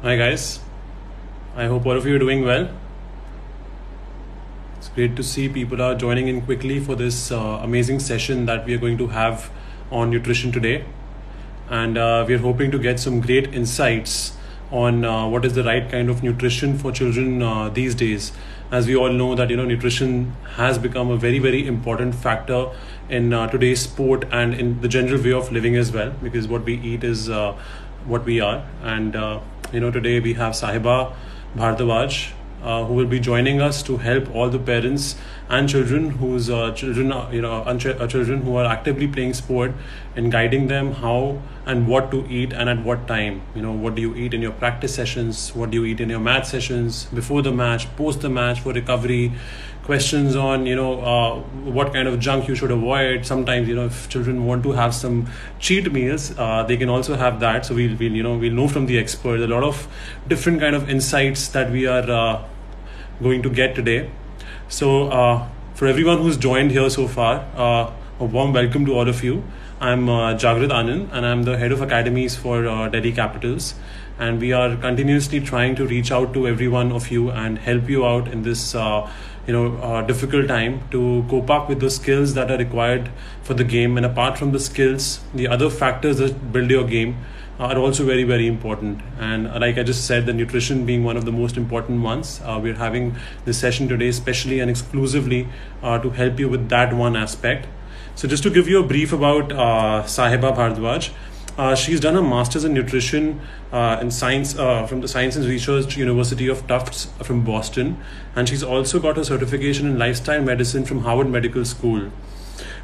Hi guys, I hope all of you are doing well. It's great to see people are joining in quickly for this amazing session that we are going to have on nutrition today. And we are hoping to get some great insights on what is the right kind of nutrition for children these days. As we all know that nutrition has become a very important factor in today's sport and in the general way of living as well, because what we eat is what we are. And today we have Sahiba Bharadwaj, who will be joining us to help all the parents and children whose children who are actively playing sport, and guiding them how and what to eat and at what time. What do you eat in your practice sessions? What do you eat in your match sessions? Before the match, post the match, for recovery. Questions on what kind of junk you should avoid. Sometimes if children want to have some cheat meals, they can also have that. So we'll know from the experts a lot of different kind of insights that we are going to get today. So for everyone who's joined here so far, a warm welcome to all of you. I'm Jagrit Anand, and I'm the head of academies for Delhi Capitals. And we are continuously trying to reach out to every one of you and help you out in this difficult time to cope up with the skills that are required for the game. And apart from the skills, the other factors that build your game are also very important. And like I just said, the nutrition being one of the most important ones, we're having this session today especially and exclusively to help you with that one aspect. So just to give you a brief about Sahiba Bharadwaj, she's done a master's in nutrition in science from the Science and Research University of Tufts from Boston, and she's also got a certification in lifestyle medicine from Harvard Medical School.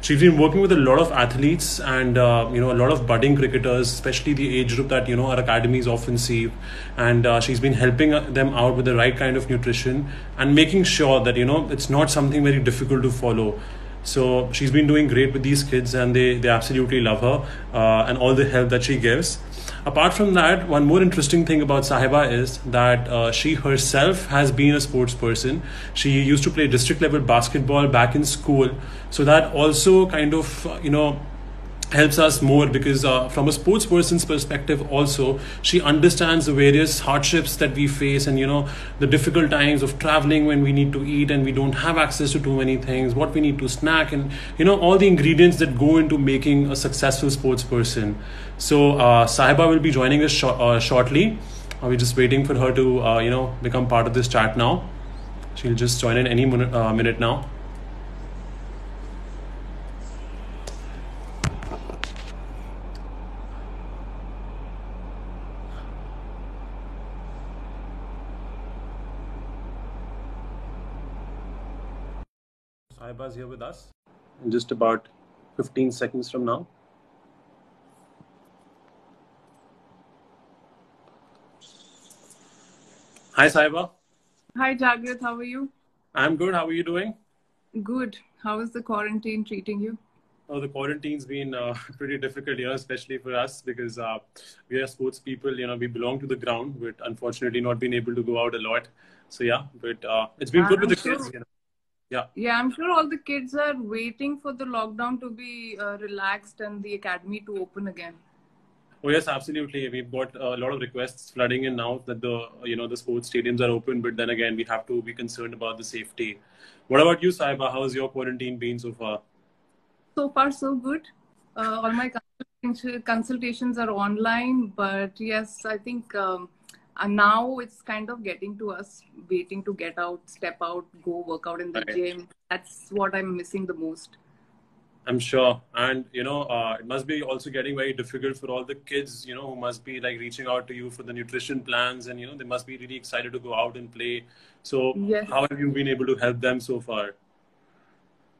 She's been working with a lot of athletes and a lot of budding cricketers, especially the age group that our academies often see, and she's been helping them out with the right kind of nutrition and making sure that it's not something very difficult to follow. So she's been doing great with these kids, and they absolutely love her and all the help that she gives. Apart from that, one more interesting thing about Sahiba is that she herself has been a sports person. She used to play district level basketball back in school. So that also kind of, helps us more, because from a sports person's perspective also, she understands the various hardships that we face, and the difficult times of traveling when we need to eat and we don't have access to too many things, what we need to snack, and all the ingredients that go into making a successful sports person. So Sahiba will be joining us shortly. We're just waiting for her to become part of this chat now. She'll just join in any minute now. Sahiba's here with us in just about 15 seconds from now. Hi Sahiba. Hi Jagrit, how are you? I'm good. How are you doing? Good. How is the quarantine treating you? Oh, the quarantine's been pretty difficult, especially for us, because we are sports people. We belong to the ground, but unfortunately not been able to go out a lot. So yeah, but it's been good with the kids. Yeah, I'm sure all the kids are waiting for the lockdown to be relaxed and the academy to open again. Oh yes, absolutely. We've got a lot of requests flooding in now that the sports stadiums are open, but then again we have to be concerned about the safety. What about you, Sahiba? How has your quarantine been so far? So far, so good. All my consultations are online, but yes, I think now it's kind of getting to us, waiting to get out, step out, go work out in the gym. That's what I'm missing the most. I'm sure. And, it must be also getting very difficult for all the kids, who must be like reaching out to you for the nutrition plans, and, they must be really excited to go out and play. So yes. How have you been able to help them so far?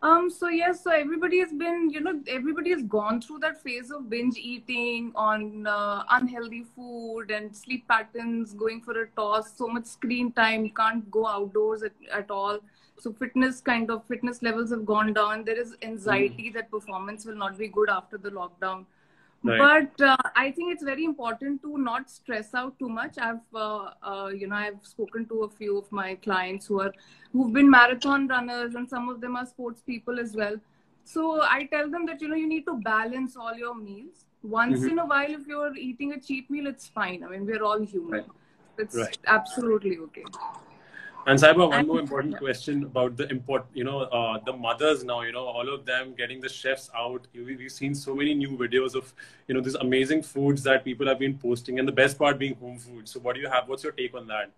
So everybody has been, everybody has gone through that phase of binge eating on unhealthy food and sleep patterns, going for a toss, so much screen time, you can't go outdoors at all. So fitness levels have gone down. There is anxiety that performance will not be good after the lockdown. Right. But I think it's very important to not stress out too much. I've spoken to a few of my clients who've been marathon runners, and some of them are sports people as well. So I tell them that, you need to balance all your meals. Once in a while, if you're eating a cheat meal, it's fine. I mean, we're all human. Right. It's Right. absolutely okay. And Saiba, one And more important question about the the mothers now, all of them getting the chefs out. We've seen so many new videos of, these amazing foods that people have been posting, and the best part being home food. So what do you have? What's your take on that?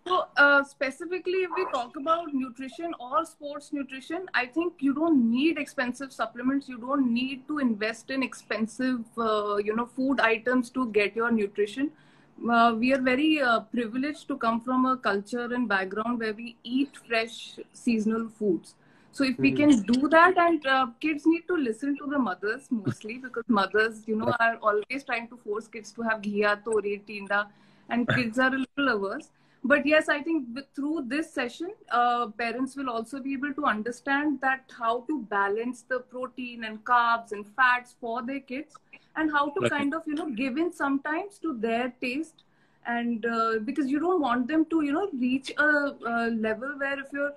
so, specifically, if we talk about nutrition or sports nutrition, I think you don't need expensive supplements. You don't need to invest in expensive, food items to get your nutrition. We are very privileged to come from a culture and background where we eat fresh seasonal foods. So if we can do that, and kids need to listen to the mothers mostly, because mothers, are always trying to force kids to have ghiya, tori, tinda, and kids are a little averse. But yes, I think through this session, parents will also be able to understand that how to balance the protein and carbs and fats for their kids, and how to Right. kind of, give in sometimes to their taste. And because you don't want them to, reach a level where if you're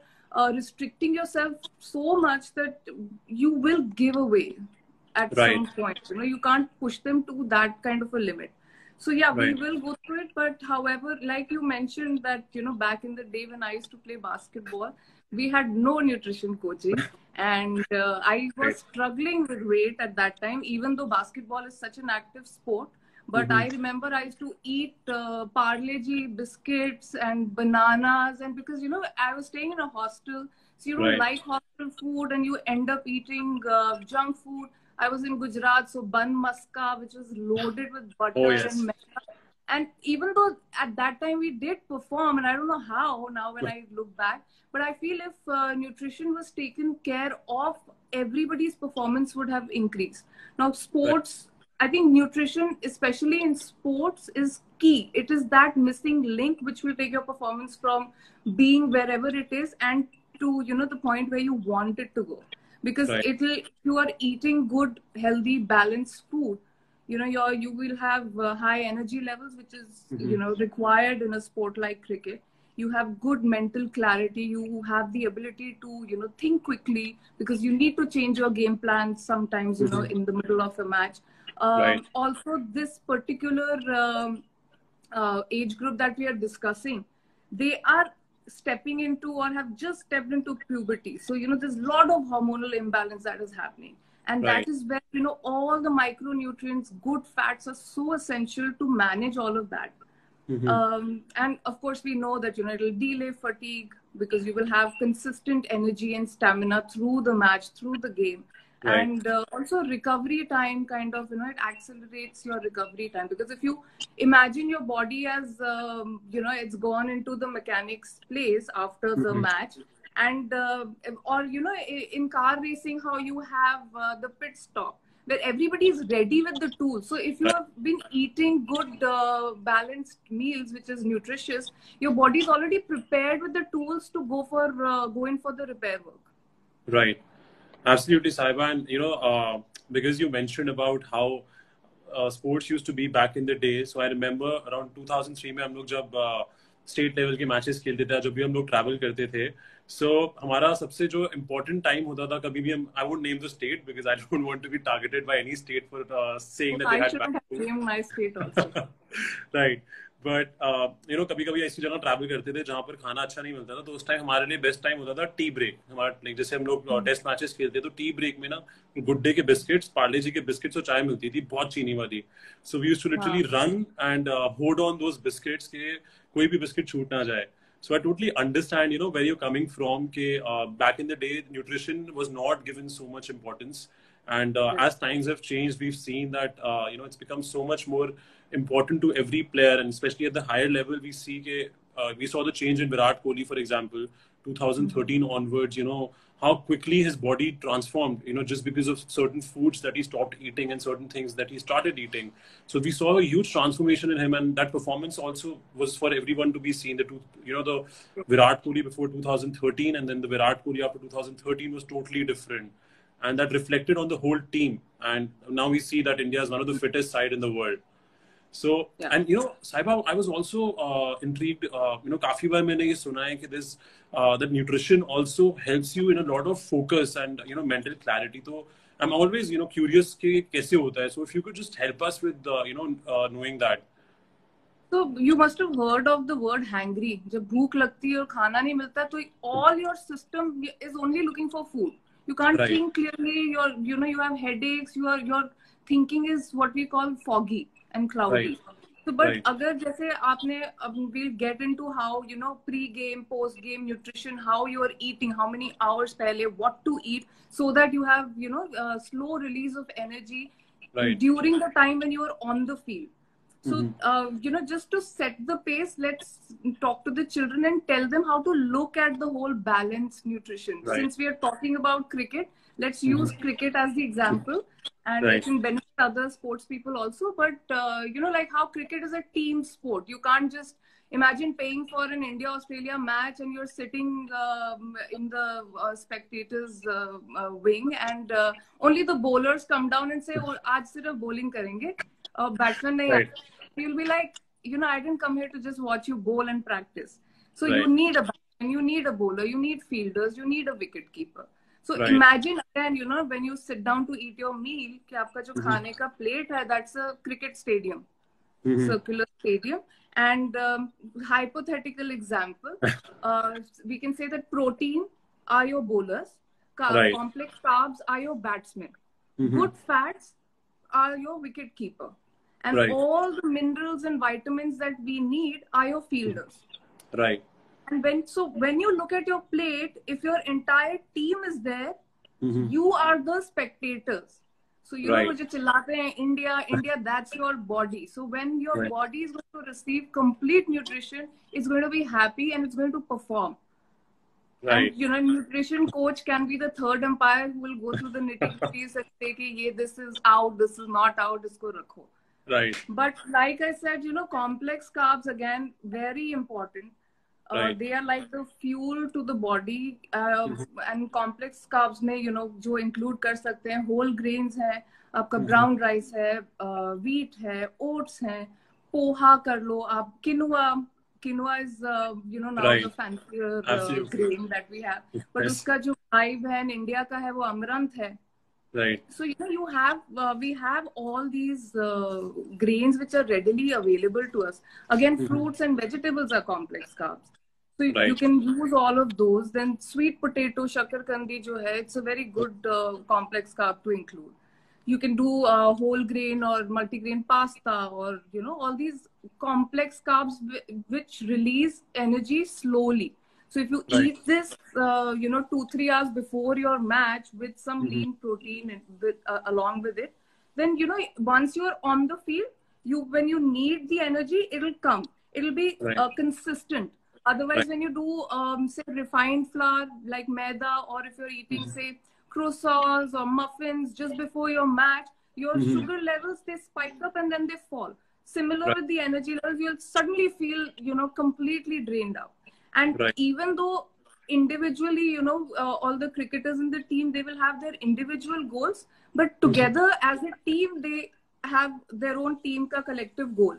restricting yourself so much that you will give away at Right. some point. You can't push them to that kind of a limit. So yeah, we Right. will go through it. But however, like you mentioned that, back in the day when I used to play basketball, we had no nutrition coaching. And I was Right. struggling with weight at that time, even though basketball is such an active sport. But I remember I used to eat Parle G biscuits and bananas. And because, I was staying in a hostel, so you don't Right. like hostel food and you end up eating junk food. I was in Gujarat, so bun maska, which was loaded with Oh butter yes. and maida. And even though at that time we did perform, and I don't know how now when I look back, but I feel if nutrition was taken care of, everybody's performance would have increased. Now, sports, I think nutrition, especially in sports, is key. It is that missing link which will take your performance from being wherever it is and to, the point where you want it to go. Because Right. if you are eating good, healthy, balanced food, you will have high energy levels, which is, required in a sport like cricket. You have good mental clarity. You have the ability to, think quickly, because you need to change your game plan sometimes, in the middle of a match. Right. Also, this particular age group that we are discussing, they are stepping into or have just stepped into puberty. So, there's a lot of hormonal imbalance that is happening. And Right. that is where, all the micronutrients, good fats are so essential to manage all of that. And of course, we know that, it'll delay fatigue, because you will have consistent energy and stamina through the match, through the game. Right. And also recovery time kind of, it accelerates your recovery time. Because if you imagine your body as, it's gone into the mechanics place after the match. And, or, in car racing, how you have the pit stop, where everybody is ready with the tools. So if you have been eating good, balanced meals, which is nutritious, your body is already prepared with the tools to go in for the repair work. Right. Absolutely, Saiba. And, because you mentioned about how sports used to be back in the day. So I remember around 2003 में हम लोग जब state level के matches खेलते थे, जब भी हम लोग ट्रैवल करते थे, सो हमारा सबसे जो इम्पोर्टेंट टाइम होता था, कभी भी हम, I would name the state because I don't want to be targeted by any state for saying that they had back my state also. Right. But कभी कभी ऐसी जगह ट्रैवल करते थे जहां पर खाना अच्छा नहीं मिलता था, तो उस टाइम हमारे लिए बेस्ट टाइम होता था टी ब्रेक. हमारा जैसे हम लोग टेस्ट मैचेस खेलते तो टी ब्रेक में ना गुड डे के बिस्किट्स, पार्ले जी के बिस्किट्स और चाय मिलती थी, बहुत चीनी वाली. So we used to literally run and hold on those biscuits के कोई भी बिस्किट छूट ना जाए. So I totally understand, where you're coming from. Back in the day, nutrition was not given so much importance. And as times have changed, we've seen that, it's become so much more important to every player. And especially at the higher level, we saw the change in Virat Kohli, for example, 2013 onwards, how quickly his body transformed, just because of certain foods that he stopped eating and certain things that he started eating. So we saw a huge transformation in him, and that performance also was for everyone to be seen. The Virat Kohli before 2013 and then the Virat Kohli after 2013 was totally different. And that reflected on the whole team. And now we see that India is one of the fittest side in the world. So, and Saiba, I was also intrigued. काफी बार मैंने ये सुना है कि this that nutrition also helps you in a lot of focus and mental clarity. So I'm always curious कि कैसे होता है. So if you could just help us with knowing that. So you must have heard of the word hangry. जब भूख लगती है और खाना नहीं मिलता तो all your system is only looking for food. You can't Right. think clearly. You have headaches. Your thinking is what we call foggy and cloudy. Right. So, but Right. अगर जैसे आपने we'll get into how pre-game, post-game nutrition, how you are eating, how many hours पहले, what to eat, so that you have slow release of energy Right. during the time when you are on the field. So, just to set the pace, let's talk to the children and tell them how to look at the whole balanced nutrition. Right. Since we are talking about cricket, let's use cricket as the example, and Right. it can benefit other sports people also. But, like how cricket is a team sport. You can't just imagine paying for an India-Australia match and you're sitting in the spectators wing and only the bowlers come down and say, oh, aaj sirf bowling karenge. Batsman nahi Right. You'll be like, I didn't come here to just watch you bowl and practice. So Right. you need a batsman, you need a bowler, you need fielders, you need a wicket keeper. So Right. imagine again, when you sit down to eat your meal, कि आपका जो खाने का plate है, that's a cricket stadium, circular stadium. And hypothetical example, we can say that protein are your bowlers, Right. complex carbs are your batsmen, good fats are your wicket keeper, and Right. all the minerals and vitamins that we need are your fielders. Right. And when you look at your plate, if your entire team is there, you are the spectators. So Right. wo jo chillate hain, India, that's your body. So when your Right. body is going to receive complete nutrition, it's going to be happy and it's going to perform. Right. And nutrition coach can be the third umpire who will go through the nitty-gritties and say कि this is out, this is not out, isko rakho. Right. But like I said, complex carbs again very important. Right. They are like the fuel to the body, and complex carbs में जो include कर सकते हैं whole grains है, आपका brown rice है, wheat है, oats है, पोहा कर लो आप, quinoa is now Right. the fancier Absolutely. grain that we have, but Yes. उसका जो vibe है in India का है वो amaranth है. Right. So you have we have all these grains which are readily available to us. Again, fruits and vegetables are complex carbs. So you Right. can use all of those. Then sweet potato, shakarkandi jo hai, it's a very good complex carb to include. You can do whole grain or multigrain pasta, or all these complex carbs which release energy slowly. So if you Right. eat this 2-3 hours before your match with some lean protein and along with it, then once you're on the field, when you need the energy, it'll come. It'll be Right. consistent. Otherwise, Right. when you do say refined flour like maida, or if you're eating say croissants or muffins just before your match, your sugar levels, they spike up and then they fall. Similar Right. with the energy levels, you'll suddenly feel completely drained out. And Right. even though individually, all the cricketers in the team, they will have their individual goals, but together as a team, they have their own team ka collective goal.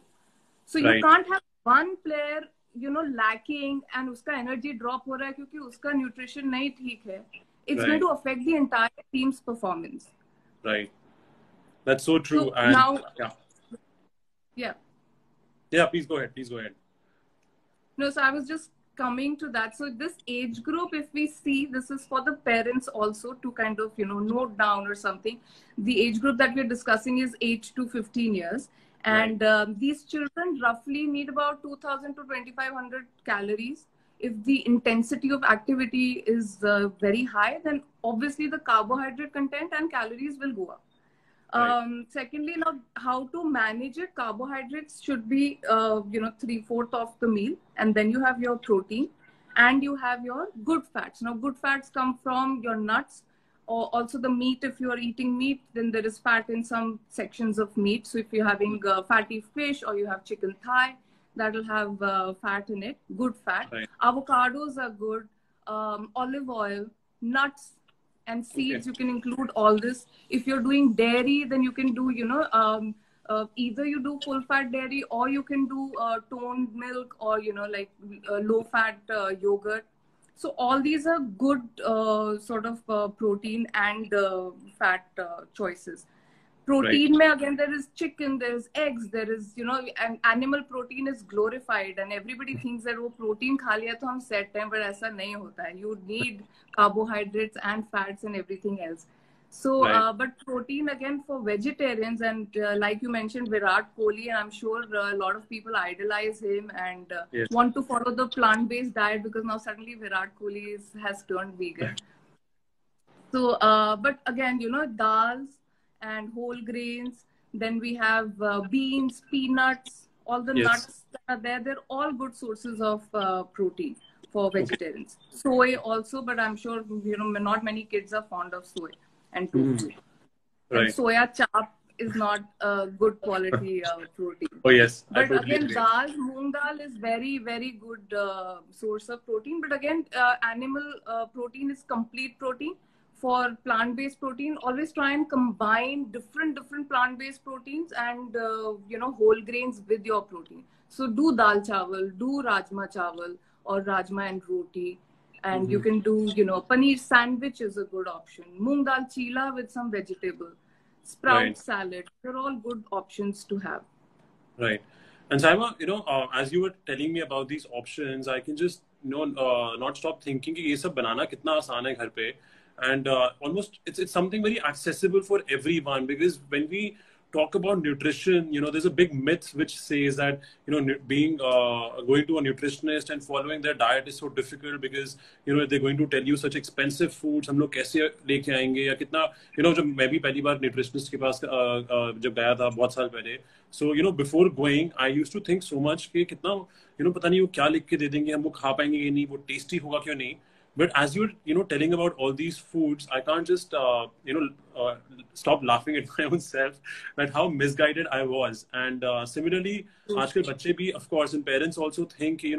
So you Right. can't have one player lacking and uska energy drop ho raha hai kyunki uska nutrition nahi theek hai. It's Right. going to affect the entire team's performance. Right. That's so true. So And now, yeah. yeah. Please go ahead. Please go ahead. No, so I was just coming to that. So this age group, if we see, this is for the parents also to kind of, note down or something. The age group that we're discussing is 8 to 15 years. And these children roughly need about 2,000 to 2,500 calories. If the intensity of activity is very high, then obviously the carbohydrate content and calories will go up. Right. Secondly, now how to manage it? Carbohydrates should be 3/4 of the meal, and then you have your protein, and you have your good fats. Now, good fats come from your nuts, or also the meat. If you are eating meat, then there is fat in some sections of meat. So if you're having fatty fish or you have chicken thigh, that will have fat in it. Good fat. Right. Avocados are good. Olive oil, nuts and seeds, Okay. you can include all this. If you're doing dairy, then you can do either you do full fat dairy, or you can do toned milk, or like low fat yogurt. So all these are good sort of protein and fat choices. Protein mein again there is chicken, there is eggs, there is and animal protein is glorified and everybody thinks that वो protein खा लिया तो हम set हैं, but ऐसा नहीं होता है. You need carbohydrates and fats and everything else. So, but protein again for vegetarians, and like you mentioned, Virat Kohli, and I'm sure a lot of people idolize him and want to follow the plant-based diet because now suddenly Virat Kohli has turned vegan. So, but again, dals and whole grains. Then we have beans, peanuts, all the nuts that are there. They're all good sources of protein for vegetarians. Soy also, but I'm sure, not many kids are fond of soy and tofu. And soya chap is not a good quality protein. Oh yes, but again, dal, moong dal is very, very good source of protein. But again, animal protein is complete protein. For plant-based protein, always try and combine different plant-based proteins and whole grains with your protein. So do dal chawal, do rajma chawal or rajma and roti. And you can do, paneer sandwich is a good option. Moong dal chila with some vegetable. Sprout salad. They're all good options to have. Right. And Sahiba, as you were telling me about these options, I can just, not stop thinking कि ये सब बनाना कितना आसान है घर पे. And almost it's something very accessible for everyone, because when we talk about nutrition, there's a big myth which says that being going to a nutritionist and following their diet is so difficult because they're going to tell you such expensive foods. हम लोग कैसे लेके आएंगे या कितना जब मैं भी पहली बार nutritionist के पास जब गया था बहुत साल पहले, so before going I used to think so much कि कितना पता नहीं वो क्या लिख के दे देंगे, हम वो खा पाएंगे कि नहीं, वो टेस्टी होगा क्यों नहीं. But as you're telling about all these foods, I can't just stop laughing at my own self at how misguided I was. And similarly, आजकल बच्चे भी, of course, and parents also think they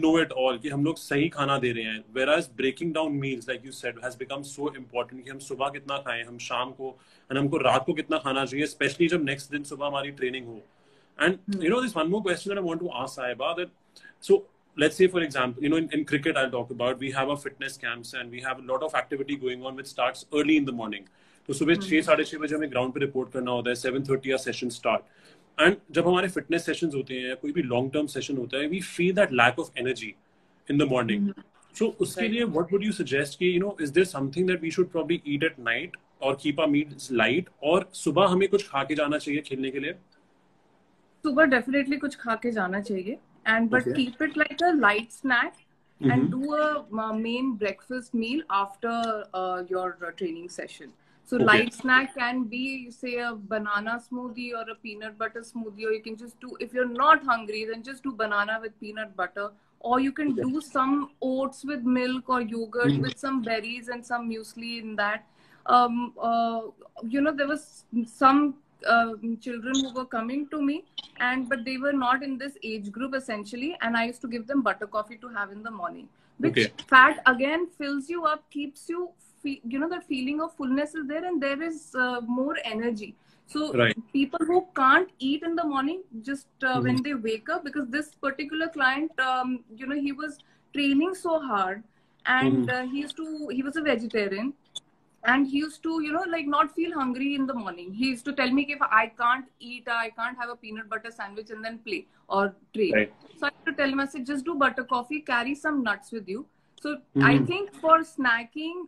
know it all कि हम लोग सही खाना दे रहे हैं. Whereas breaking down meals, like you said, has become so important कि हम सुबह कितना खाएं, हम शाम को, and हमको रात को कितना खाना चाहिए, especially जब next दिन सुबह हमारी training हो. And there's one more question that I want to ask Sahiba, that so. Let's say, for example, in cricket, I'll talk about, we have our fitness camps and we have a lot of activity going on which starts early in the morning. So, सुबह 6-6:30 बजे हमें ground पे report करना होता है, 7:30 our session start. And जब हमारे fitness sessions होते हैं या कोई भी long term session होता है, we feel that lack of energy in the morning. So, उसके लिए what would you suggest कि, is there something that we should probably eat at night or keep our meals light, और सुबह हमें कुछ खा के जाना चाहिए खेलने के लिए? सुबह definitely कुछ खा के जाना चाहिए. But keep it like a light snack and do a main breakfast meal after your training session. So light snack can be, say, a banana smoothie or a peanut butter smoothie, or you can just do, if you're not hungry, then just do banana with peanut butter, or you can do some oats with milk or yogurt with some berries and some muesli in that. There was some children who were coming to me, but they were not in this age group essentially, and I used to give them butter coffee to have in the morning, which fat again fills you up, keeps you that feeling of fullness is there, and there is more energy. So people who can't eat in the morning, just when they wake up, because this particular client, he was training so hard, and he was a vegetarian. And he used to, not feel hungry in the morning. He used to tell me, if I can't eat, I can't have a peanut butter sandwich and then play or train. So I used to tell him, I said, just do butter coffee, carry some nuts with you. So I think for snacking,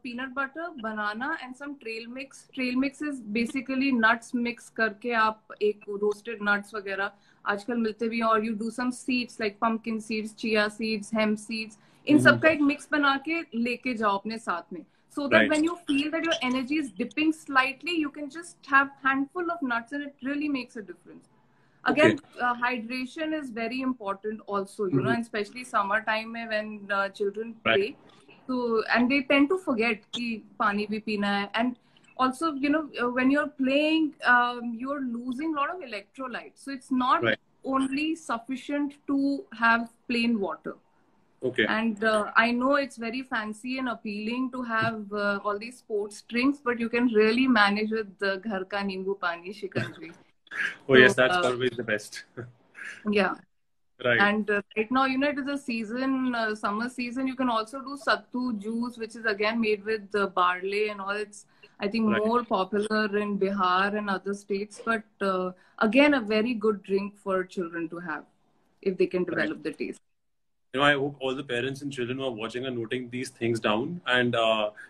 peanut butter, banana, and some trail mix. Trail mix is basically nuts mix करके आप एक roasted nuts वगैरह आजकल मिलते भी हैं, और you do some seeds like pumpkin seeds, chia seeds, hemp seeds. इन सब का एक mix बना के लेके जाओ अपने साथ में. So that when you feel that your energy is dipping slightly, you can just have handful of nuts, and it really makes a difference. Again, hydration is very important also, and especially summertime when children play. So, and they tend to forget कि पानी भी पीना है. And also, when you're playing, you're losing a lot of electrolytes. So it's not only sufficient to have plain water. And I know it's very fancy and appealing to have all these sports drinks, but you can really manage with the ghar ka nimbu pani shikanji. Yes, that's always the best. And right now, it is a season, summer season. You can also do sattu juice, which is again made with barley and all. It's I think Right. more popular in Bihar and other states. But again, a very good drink for children to have if they can Right. develop the taste. I hope all the parents and children who are watching are noting these things down and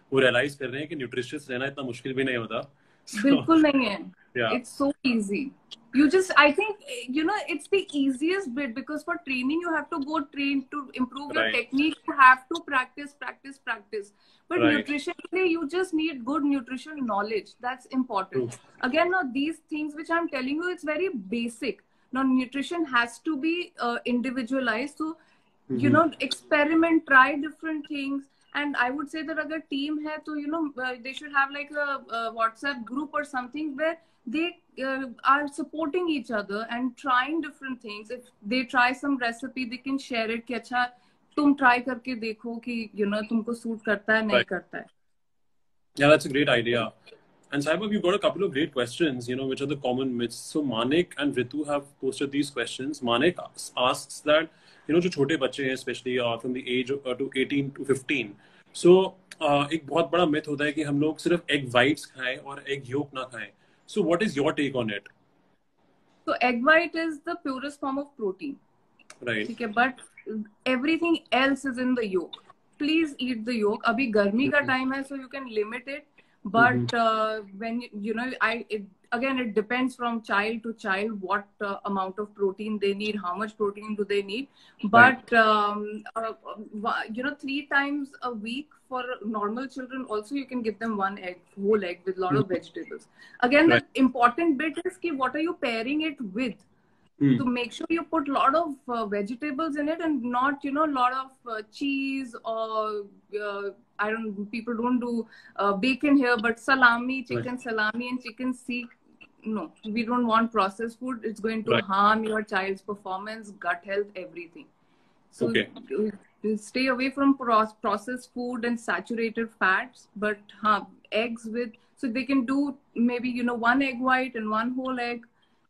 who realize कर रहे हैं कि nutritious रहना इतना मुश्किल भी नहीं होता. So बिल्कुल नहीं है. yeah. It's so easy. You just, I think, it's the easiest bit, because for training, you have to go train to improve your Right. technique. You have to practice, practice, practice. But Right. nutritionally, you just need good nutrition knowledge. That's important. True. Again, now these things which I'm telling you, it's very basic. Now, nutrition has to be individualized. So, experiment, try different things. And I would say that agar team hai, to, they should have like a WhatsApp group or something where they are supporting each other and trying different things. If they try some recipe, they can share it. कि अच्छा तुम try करके देखो कि तुमको suit करता है नहीं Right. करता है. Yeah, that's a great idea. And Sahiba, we've got a couple of great questions, which are the common myths. So Manik and Ritu have posted these questions. Manik asks that, जो छोटे बच्चे हैं, especially from the age to 18 to 15. So एक बहुत बड़ा myth होता है कि हम लोग सिर्फ egg whites खाएं और egg yolk ना खाएं. So what is your take on it? So egg white is the purest form of protein. Right. ठीक है, but everything else is in the yolk. Please eat the yolk. अभी गर्मी का time है, so you can limit it. But when again, it depends from child to child what amount of protein they need, how much protein do they need. But 3 times a week for normal children also, you can give them one egg, whole egg with a lot of vegetables. Again, Right. the important bit is ki what are you pairing it with? So make sure you put a lot of vegetables in it, and not, a lot of cheese or people don't do bacon here, but salami, chicken salami and chicken seek. No, we don't want processed food. It's going to Right. harm your child's performance, gut health, everything. So stay away from processed food and saturated fats, but eggs with, so they can do maybe, one egg white and one whole egg.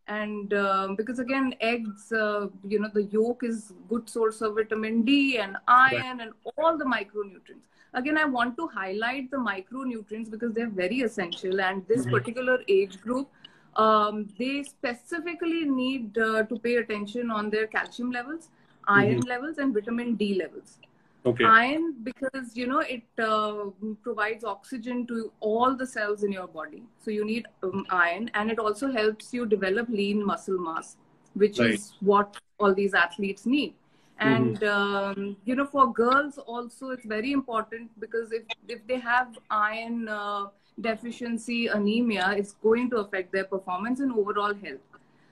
And because again, eggs, the yolk is good source of vitamin D and iron and all the micronutrients. Again, I want to highlight the micronutrients because they're very essential. And this particular age group, they specifically need to pay attention on their calcium levels, iron levels, and vitamin D levels. Okay. Iron, because it provides oxygen to all the cells in your body, so you need iron, and it also helps you develop lean muscle mass, which is what all these athletes need. And for girls also, it's very important, because if they have iron deficiency, anemia, it's going to affect their performance and overall health.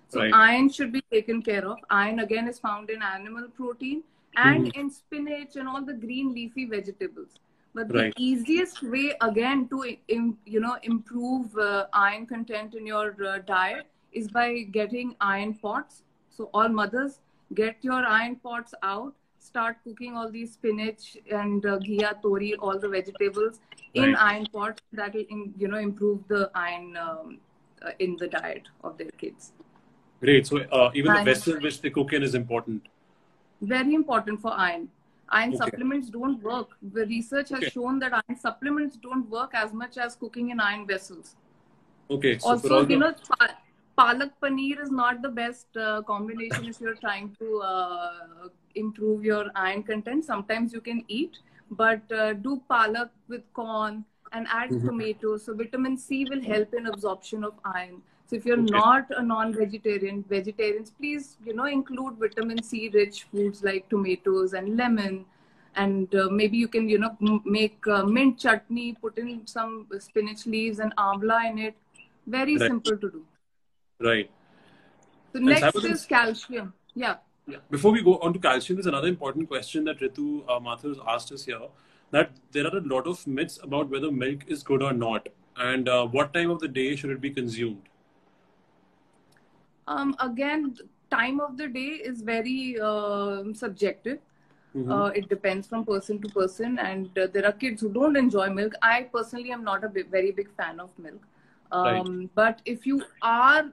So iron should be taken care of. Iron again is found in animal protein and in spinach and all the green leafy vegetables. But the easiest way again to improve iron content in your diet is by getting iron pots. So all mothers, get your iron pots out, start cooking all these spinach and ghia, tori, all the vegetables in iron pots. That will improve the iron in the diet of their kids. Great. So even the vessel which they cook in is important. Very important for iron. Iron supplements don't work. The research has shown that iron supplements don't work as much as cooking in iron vessels. Okay. So also, palak paneer is not the best combination if you're trying to improve your iron content. Sometimes you can eat, but do palak with corn and add tomatoes. So vitamin C will help in absorption of iron. So if you're not a non-vegetarian, vegetarians, please, include vitamin C rich foods like tomatoes and lemon. And maybe you can, make mint chutney, put in some spinach leaves and amla in it. Very simple to do. Right. So next is calcium. Yeah. Before we go on to calcium, there's another important question that Ritu Mathur asked us here, that there are a lot of myths about whether milk is good or not, and what time of the day should it be consumed? Again, time of the day is very subjective. It depends from person to person, and there are kids who don't enjoy milk. I personally am not a very big fan of milk. But if you are,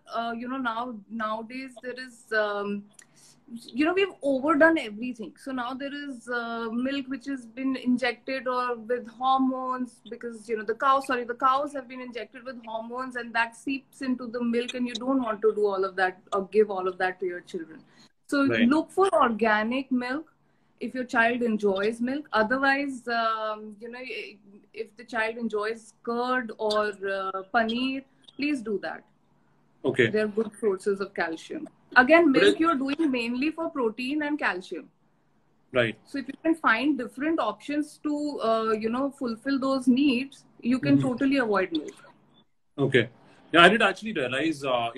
nowadays there is, we've overdone everything. So now there is milk which has been injected or with hormones, because the cows have been injected with hormones, and that seeps into the milk, and you don't want to do all of that or give all of that to your children. So Right. look for organic milk if your child enjoys milk. Otherwise, if the child enjoys curd or paneer, please do that. Okay. They're good sources of calcium. Again, But milk you're doing mainly for protein and calcium. right. So if you can find different options to, fulfill those needs, you can totally avoid milk. Okay. Yeah, I did actually realize, I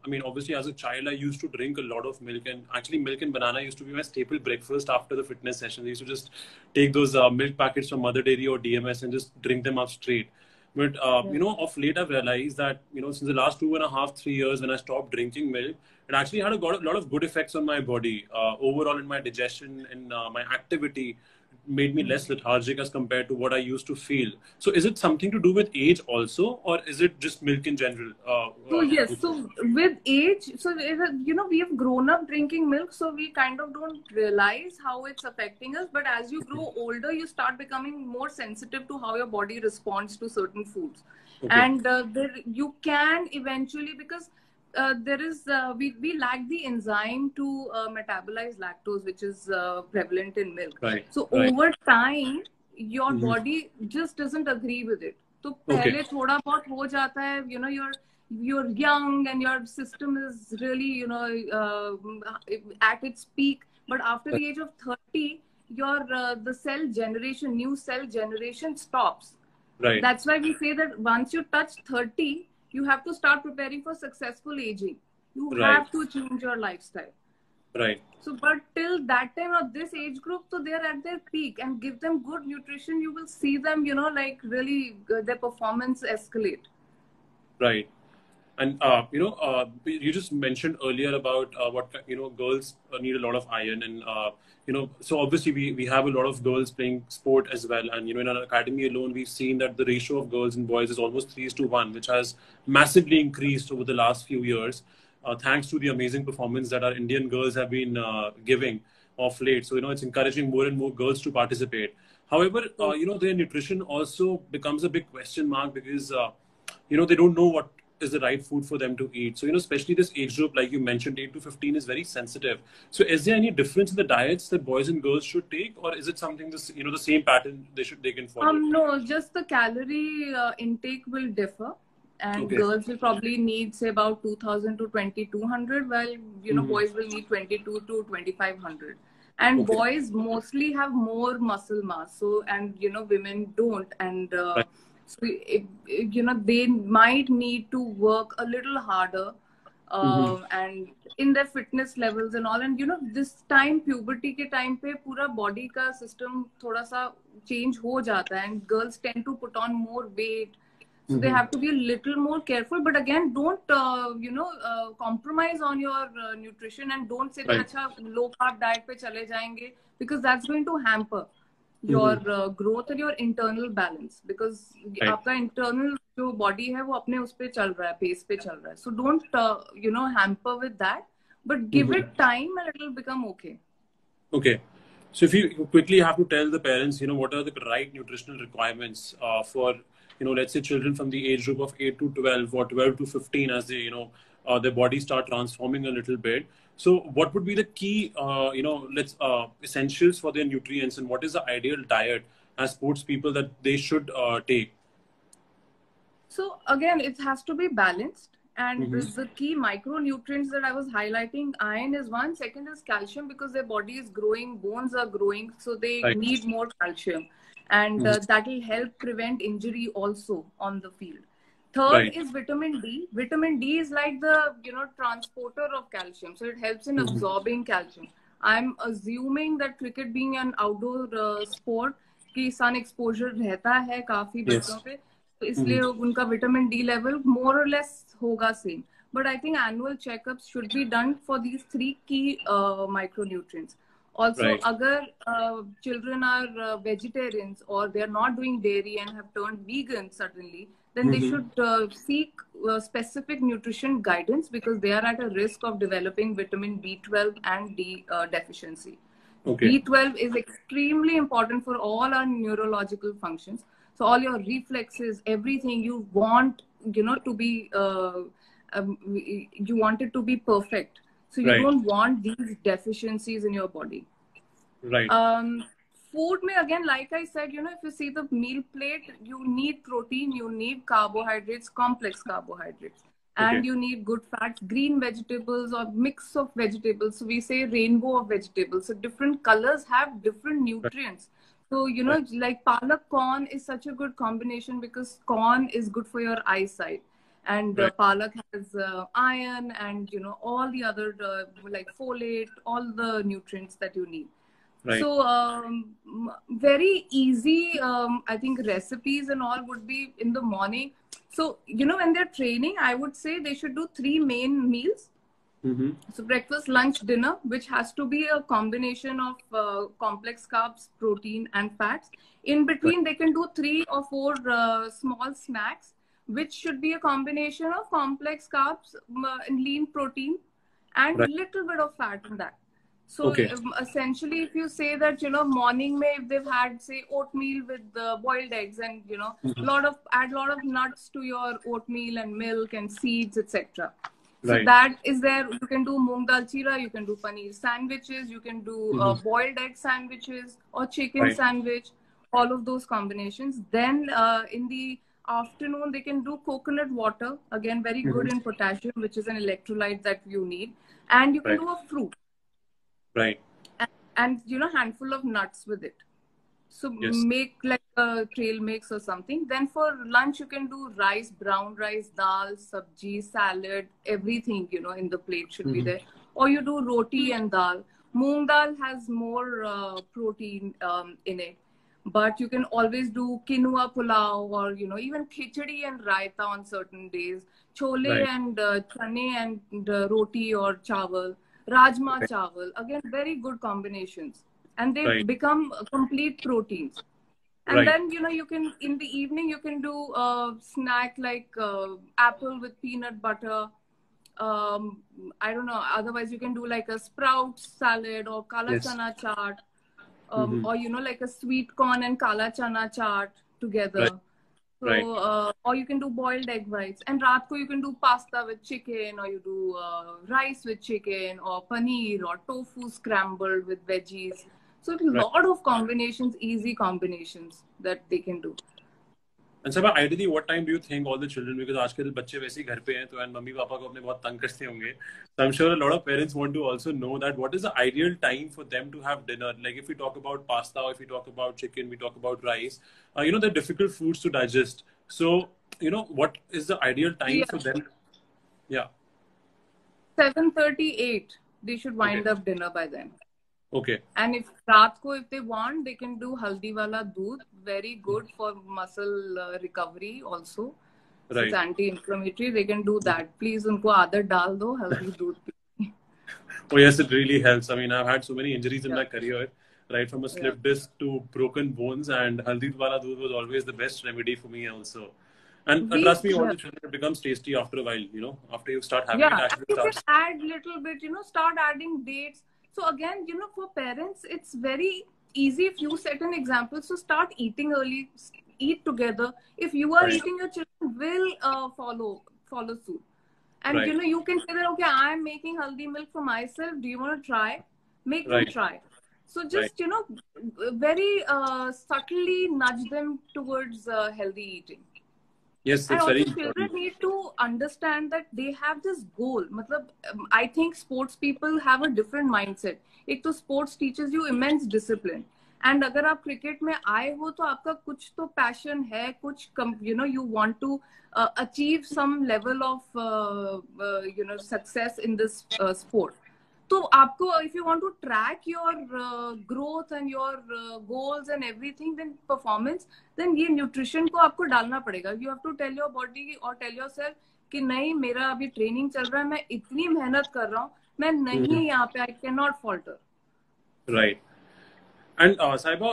mean, obviously as a child, I used to drink a lot of milk, and actually milk and banana used to be my staple breakfast after the fitness session. I used to just take those milk packets from Mother Dairy or DMS and just drink them up straight. But, of late I've realized that, since the last 2.5, 3 years when I stopped drinking milk, it actually had a lot of good effects on my body, overall in my digestion and my activity. Made me less lethargic as compared to what I used to feel. So is it something to do with age also, or is it just milk in general? So yes, so with age, we have grown up drinking milk, so we kind of don't realize how it's affecting us. But as you grow older, you start becoming more sensitive to how your body responds to certain foods. Okay. And you can eventually, because we lack the enzyme to metabolize lactose, which is prevalent in milk. Right. So Right. over time, your body just doesn't agree with it. तो पहले थोड़ा बहुत हो जाता है, you're young and your system is really at its peak, but after the age of 30 your the new cell generation stops. Right. That's why we say that once you touch 30, you have to start preparing for successful aging. You have to change your lifestyle. Right. So, but till that time or this age group, so they're at their peak, and give them good nutrition, you will see them, really their performance escalate. Right. And, you just mentioned earlier about what, girls need a lot of iron. And, so obviously we have a lot of girls playing sport as well. And, in our academy alone, we've seen that the ratio of girls and boys is almost 3:1, which has massively increased over the last few years. Thanks to the amazing performance that our Indian girls have been giving of late. So, it's encouraging more and more girls to participate. However, their nutrition also becomes a big question mark because, they don't know what is the right food for them to eat. So, especially this age group, like you mentioned, 8 to 15 is very sensitive. So is there any difference in the diets that boys and girls should take, or is it something the same pattern they can follow? No, just the calorie intake will differ. And girls will probably need, say, about 2,000 to 2,200, while, boys will need 2,200 to 2,500. And boys mostly have more muscle mass. So, and, women don't. And, so, they might need to work a little harder and in their fitness levels and all. And, this time, puberty ke time pe, pura body ka system thoda sa change ho jata hai. And girls tend to put on more weight. So they have to be a little more careful. But again, don't, compromise on your nutrition, and don't say that low carb diet pe chale jayenge, because that's going to hamper your growth and your internal balance, because आपका internal जो body है वो अपने उस पे चल रहा है, pace पे चल रहा है. So don't hamper with that, but give it time and it will become okay. Okay. So if you quickly have to tell the parents, what are the right nutritional requirements for, let's say children from the age group of 8 to 12 or 12 to 15, as they, their bodies start transforming a little bit. So what would be the key, essentials for their nutrients, and what is the ideal diet as sports people that they should take? So again, it has to be balanced. And the key micronutrients that I was highlighting, iron is one. Second is calcium, because their body is growing, bones are growing, so they need more calcium. And that will help prevent injury also on the field. Third is vitamin D. Vitamin D is like the, transporter of calcium. So it helps in absorbing calcium. I'm assuming that cricket being an outdoor sport, कि sun exposure रहता है काफी बच्चों पे, तो इसलिए उनका vitamin D level more or less होगा same. But I think annual checkups should be done for these 3 key micronutrients. Also, agar children are vegetarians or they are not doing dairy and have turned vegan suddenly, then they should seek specific nutrition guidance, because they are at a risk of developing vitamin B12 and D deficiency. Okay. B12 is extremely important for all our neurological functions. So all your reflexes, everything you want, to be, you want it to be perfect. So you don't want these deficiencies in your body. Right. Food may, again, like I said, if you see the meal plate, you need protein, you need carbohydrates, complex carbohydrates, and you need good fats, green vegetables or mix of vegetables. So we say rainbow of vegetables. So different colors have different nutrients. So, like palak corn is such a good combination, because corn is good for your eyesight. And palak has iron and, all the other like folate, all the nutrients that you need. Right. So very easy, I think recipes and all would be in the morning. So, when they're training, I would say they should do 3 main meals. So breakfast, lunch, dinner, which has to be a combination of complex carbs, protein and fats. In between, they can do 3 or 4 small snacks, which should be a combination of complex carbs, lean protein, and a little bit of fat in that. So essentially, if you say that, morning may, if they've had, say, oatmeal with boiled eggs and, add a lot of nuts to your oatmeal and milk and seeds, etc. So that is there. You can do moong dal chira, you can do paneer sandwiches, you can do boiled egg sandwiches or chicken sandwich, all of those combinations. Then in the afternoon, they can do coconut water, again, very good in potassium, which is an electrolyte that you need. And you can do a fruit. Right. And handful of nuts with it. So make like a trail mix or something. Then for lunch, you can do rice, brown rice, dal, sabji, salad, everything, in the plate should be there. Or you do roti and dal. Moong dal has more protein in it. But you can always do quinoa pulao, or, even khichdi and raita on certain days. Chole and chane and roti or chawal. Rajma chawal, again, very good combinations, and they become complete proteins. And then, you can, in the evening, you can do a snack like apple with peanut butter. I don't know. Otherwise, you can do like a sprout salad or kala chana chaat, or, like a sweet corn and kala chana chaat together. So, or you can do boiled egg whites. And raat ko you can do pasta with chicken, or you do rice with chicken, or paneer, or tofu scrambled with veggies. So, a lot of combinations, easy combinations that they can do. And Sahiba, ideally, what time do you think all the children, because आजकल बच्चे वैसे ही घर पे हैं, तो and mummy papa को अपने बहुत तंग करते होंगे. So I'm sure a lot of parents want to also know that what is the ideal time for them to have dinner. Like if we talk about pasta, or if we talk about chicken, we talk about rice. They're difficult foods to digest. So what is the ideal time for them? Yeah. 7:38. They should wind up dinner by then. Okay. And if raat ko, if they want, they can do haldi wala doodh, very good for muscle recovery also. Right. It's anti-inflammatory. They can do that. Please, unko adat dal do, haldi doodh. Oh yes, it really helps. I mean, I've had so many injuries in my career, right from a slip disc to broken bones, and haldi wala doodh was always the best remedy for me also. And trust me, all the children, it becomes tasty after a while. After you start having it, actually you starts. can add little bit, start adding dates. So again, for parents, it's very easy if you set an example. So start eating early, eat together. If you are eating, your children will follow suit. And you can say that, okay, I'm making haldi milk for myself. Do you want to try? Make them try. So just, very subtly nudge them towards healthy eating. Yes, and it's also very children important. need to understand that they have this goal. I think sports people have a different mindset. एक तो sports teaches you immense discipline. And अगर आप cricket में आए हो तो आपका कुछ तो passion है, कुछ you want to achieve some level of success in this sport. तो आपको, if you want to track your growth and your goals and everything, then performance, then ये nutrition को आपको डालना पड़ेगा. You have to tell your body or tell yourself कि नहीं, मेरा अभी training चल रहा है, मैं इतनी मेहनत कर रहा हूँ, मैं नहीं यहाँ पे, I cannot falter. Right. And Sahiba,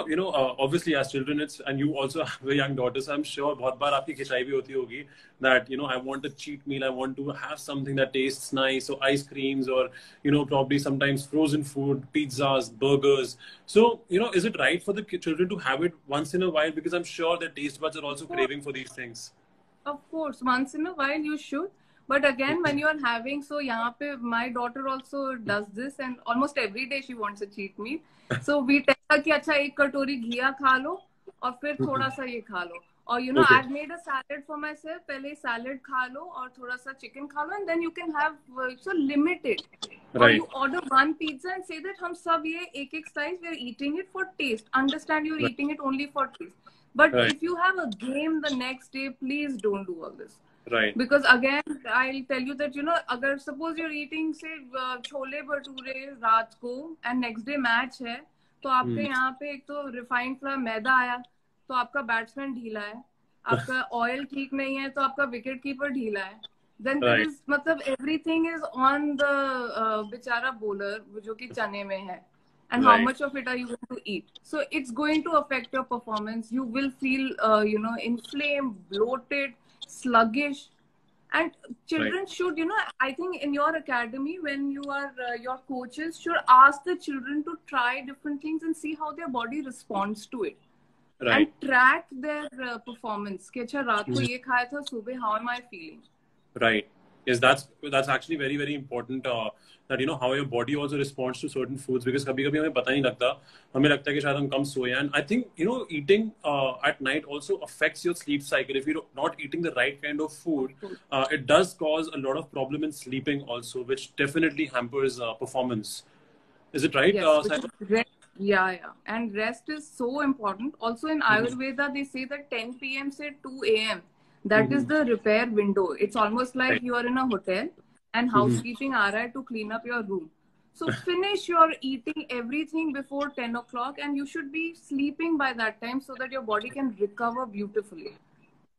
obviously as children, and you also have a young daughter, so I'm sure बहुत बार आपकी खिंचाई भी होती होगी that I want a cheat meal, I want to have something that tastes nice, so ice creams or probably sometimes frozen food, pizzas, burgers. So is it right for the children to have it once in a while, because I'm sure their taste buds are also craving for these things? Of course, once in a while you should. But again, when you are having, so यहाँ पे my daughter also does this, and almost every day she wants a cheat meal. So we tell her कि अच्छा एक कटोरी घिया खा लो और फिर थोड़ा सा ये खा लो. Or Okay. I've made a salad for myself. पहले salad खा लो और थोड़ा सा chicken खा लो, and then you can have so limited. Or Right. you order one pizza and say that हम सब ये एक slice, we are eating it for taste. Understand, you're Right. eating it only for taste. But Right. if you have a game the next day, please don't do all this. Right. Because again, I'll tell you that अगर suppose you're eating say chole bhature रात को and next day match है, तो आपके यहाँ पे एक तो refined flour मैदा आया, तो आपका बैट्समैन ढीला है, आपका ऑयल ठीक नहीं है, तो आपका विकेट कीपर ढीला है. Then there is मतलब everything is on the बेचारा bowler जो कि चने में है. And how much of it are you going to eat? So it's going to affect your performance. You will feel, inflamed, bloated, sluggish. And children should, I think in your academy, when you are, your coaches should ask the children to try different things and see how their body responds to it. Right. And track their performance. कि अच्छा रात को ये खाया था, सुबह how am I feeling? Right. Yes, that's actually very, very important. That how your body also responds to certain foods, because कभी-कभी हमें पता नहीं लगता, हमें लगता है कि शायद हम कम सोए. And I think eating at night also affects your sleep cycle. If you're not eating the right kind of food, it does cause a lot of problem in sleeping also, which definitely hampers performance. Is it right? Yes, yeah. And rest is so important. Also in Ayurveda, they say that 10 p.m. से 2 a.m. That is the repair window. It's almost like you are in a hotel and housekeeping aa raha hai to clean up your room. So finish your eating everything before 10 o'clock, and you should be sleeping by that time so that your body can recover beautifully.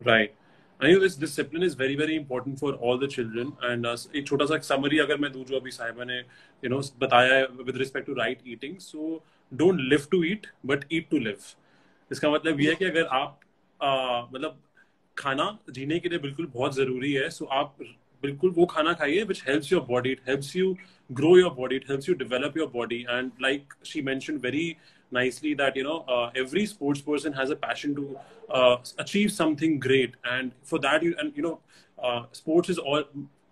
Right. I know this discipline is very, very important for all the children. And एक छोटा सा summary अगर मैं दूँ जो अभी साहिबा ने बताया है with respect to right eating. So don't live to eat, but eat to live. इसका मतलब ये है कि अगर आप मतलब खाना जीने के लिए बिल्कुल बहुत जरूरी है, सो आप बिल्कुल वो खाना खाइए which helps your body, it helps you grow your body, it helps you develop your body. And like she mentioned very nicely that every sports person has a passion to achieve something great, and for that sports is all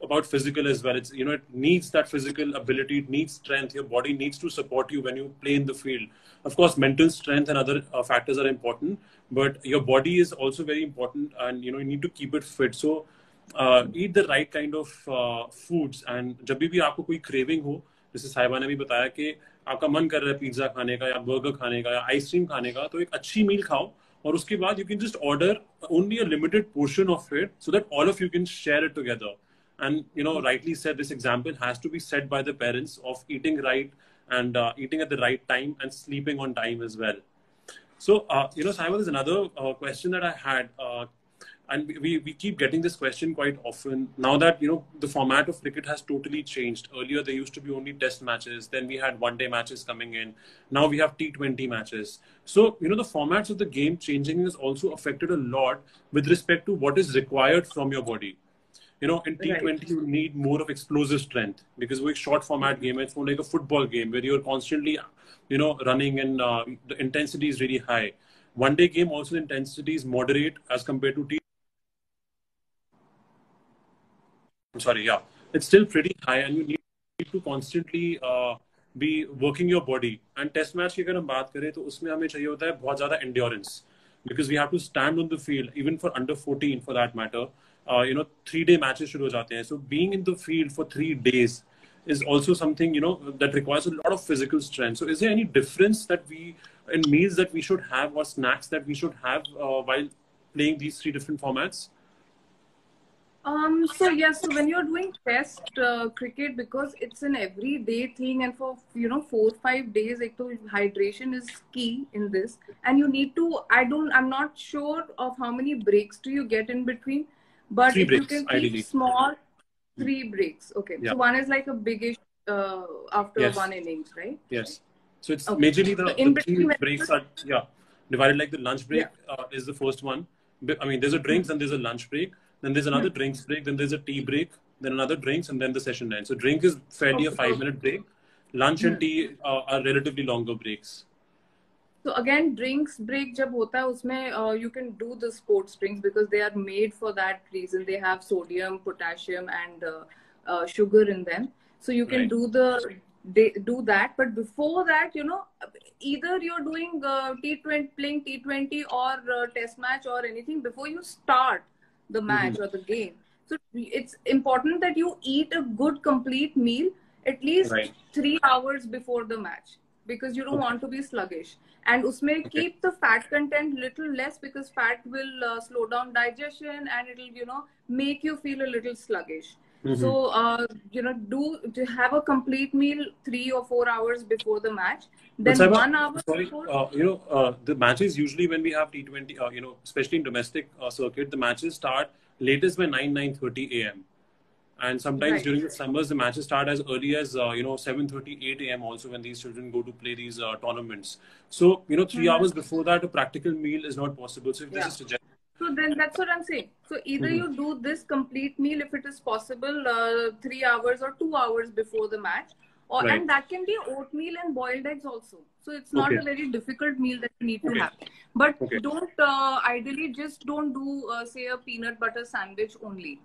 about physical as well. It's it needs that physical ability, it needs strength, your body needs to support you when you play in the field. Of course, mental strength and other factors are important, but your body is also very important, and you need to keep it fit. So eat the right kind of foods. And जब भी आपको कोई craving हो, जैसे साहिबा ने भी बताया कि आपका मन कर रहा है पिज्जा खाने का या बर्गर खाने का या आइसक्रीम खाने का, तो एक अच्छी मील खाओ, और उसके बाद you can just order only a limited portion of it so that all of you can share it together. And rightly said, this example has to be set by the parents of eating right and eating at the right time and sleeping on time as well. So Sahiba, there's another question that I had, and we keep getting this question quite often now that the format of cricket has totally changed. Earlier there used to be only test matches, then we had one day matches coming in, now we have T20 matches. So the formats of the game changing has also affected a lot with respect to what is required from your body. In T20 you need more of explosive strength, because it's a short format game. It's more like a football game where you're constantly running, and the intensity is really high. One day game also, the intensity is moderate as compared to it's still pretty high, and you need to constantly be working your body. And test match की अगर हम बात करें तो उसमें हमें चाहिए होता है बहुत ज़्यादा endurance, because we have to stand on the field, even for under 14 for that matter. 3-day matches शुरू हो जाते हैं. So being in the field for 3 days is also something that requires a lot of physical strength. So is there any difference that in meals that we should have, or snacks that we should have while playing these 3 different formats? So when you're doing test cricket, because it's an everyday thing, and for 4-5 days, hydration is key in this, and you need to. I'm not sure of how many breaks do you get in between, but 3 if breaks, you can keep ideally. small 3 breaks, okay. Yeah. So one is like a biggish after yes. one innings, right? Yes. So it's Okay. majorly So the in between, three breaks are divided like the lunch break is the first one. I mean, there's a drinks and there's a lunch break. Then there's another drinks break. Then there's a tea break. Then another drinks and then the session ends. So drink is fairly a okay. 5 minute break. Lunch and tea are relatively longer breaks. So again, drinks break जब होता है उसमें you can do the sports drinks because they are made for that reason. They have sodium, potassium, and sugar in them. So you can do that. But before that, either you're doing T20, playing T20 or test match or anything before you start the match or the game. So it's important that you eat a good complete meal at least 3 hours before the match because you don't want to be sluggish. And usme keep the fat content little less because fat will slow down digestion and it'll, make you feel a little sluggish. So, to have a complete meal 3 or 4 hours before the match. Then Sahiba, 1 hour before. The matches usually when we have T20, especially in domestic circuit, the matches start latest by 9:30 a.m. And sometimes during the summers, the matches start as early as 7:30, 8 a.m. also when these children go to play these tournaments. So 3 hours before that, a practical meal is not possible. So if this is suggested. So then that's what I'm saying. So either you do this complete meal if it is possible 3 hours or 2 hours before the match, and that can be oatmeal and boiled eggs also. So it's not a very difficult meal that you need to have. But don't ideally just don't do say a peanut butter sandwich only.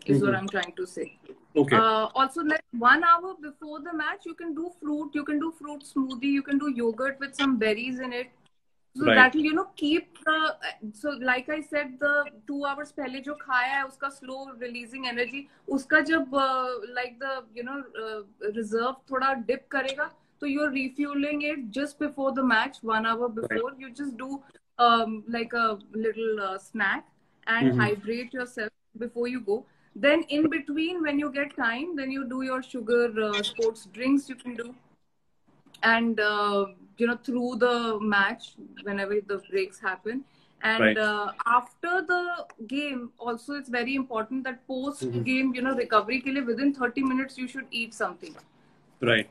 Is what I'm trying to say. Okay. Also, like 1 hour before the match, you can do fruit. You can do fruit smoothie. You can do yogurt with some berries in it. So that will, keep the. So like I said, the 2 hours पहले जो खाया है उसका slow releasing energy, उसका जब like the reserve थोड़ा dip करेगा, तो you're refueling it just before the match, 1 hour before. You just do like a little snack and hydrate yourself before you go. Then in between, when you get time, then you do your sugar sports drinks you can do. And, through the match, whenever the breaks happen. And after the game, also it's very important that post-game, recovery ke liye, within 30 minutes, you should eat something. Right.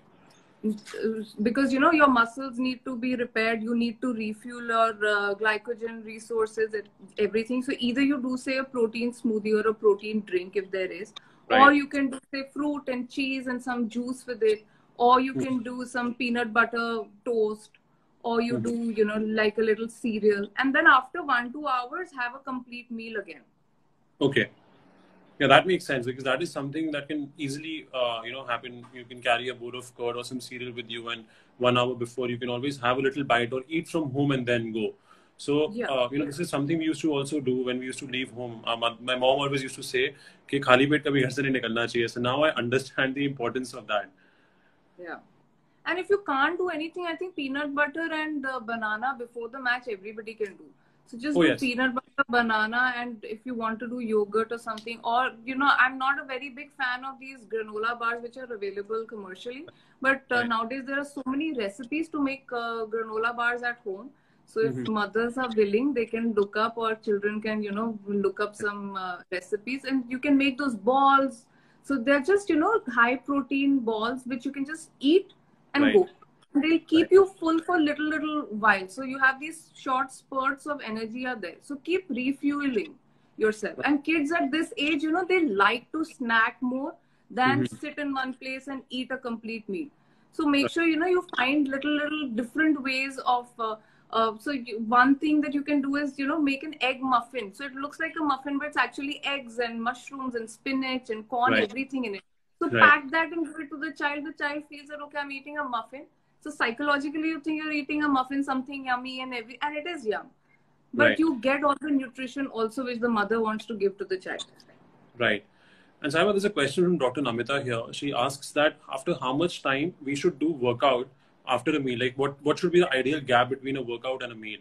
Because, your muscles need to be repaired. You need to refuel your glycogen resources, everything. So either you do, say, a protein smoothie or a protein drink if there is. Or you can do, say, fruit and cheese and some juice with it. Or you can do some peanut butter toast. Or you do, like a little cereal. And then after 1-2 hours, have a complete meal again. Okay. Yeah, that makes sense because that is something that can easily, happen. You can carry a bowl of curd or some cereal with you, and 1 hour before you can always have a little bite or eat from home and then go. So, this is something we used to also do when we used to leave home. My mom always used to say, "Ki khali pet kabhi ghar se nahi nikalna chahiye." So now I understand the importance of that. Yeah. And if you can't do anything, I think peanut butter and banana before the match, everybody can do. So just do peanut butter, banana, and if you want to do yogurt or something, or, I'm not a very big fan of these granola bars which are available commercially. But nowadays there are so many recipes to make granola bars at home. So if mothers are willing, they can look up, or children can, look up some recipes, and you can make those balls. So they're just, high protein balls which you can just eat and go. They'll keep you full for little while. So you have these short spurts of energy are there. So keep refueling yourself. And kids at this age, they like to snack more than sit in one place and eat a complete meal. So make sure, you find little different ways of, one thing that you can do is, make an egg muffin. So it looks like a muffin, but it's actually eggs and mushrooms and spinach and corn, everything in it. So pack that and give it to the child. The child feels that, okay, I'm eating a muffin. So psychologically, you think you're eating a muffin, something yummy and it is yum. But you get all the nutrition also which the mother wants to give to the child. Right. And Sahiba, there's a question from Dr. Namita here. She asks that after how much time we should do workout after a meal? Like what should be the ideal gap between a workout and a meal?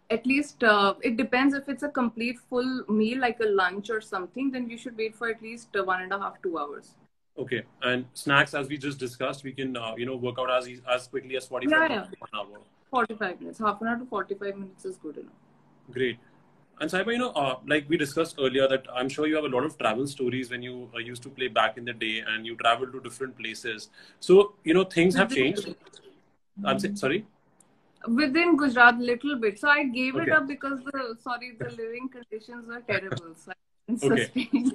At least it depends. If it's a complete full meal like a lunch or something, then you should wait for at least 1.5-2 hours. Okay. And snacks, as we just discussed, we can work out as quickly as 45 minutes, 1 hour. 45 minutes. Half an hour to 45 minutes is good enough. Great. And Sahiba, like we discussed earlier, that I'm sure you have a lot of travel stories when you used to play back in the day and you traveled to different places. So, things have changed. Sorry. Within Gujarat, little bit. So I gave it Okay. up because the living conditions were terrible. So I couldn't Okay. sustain.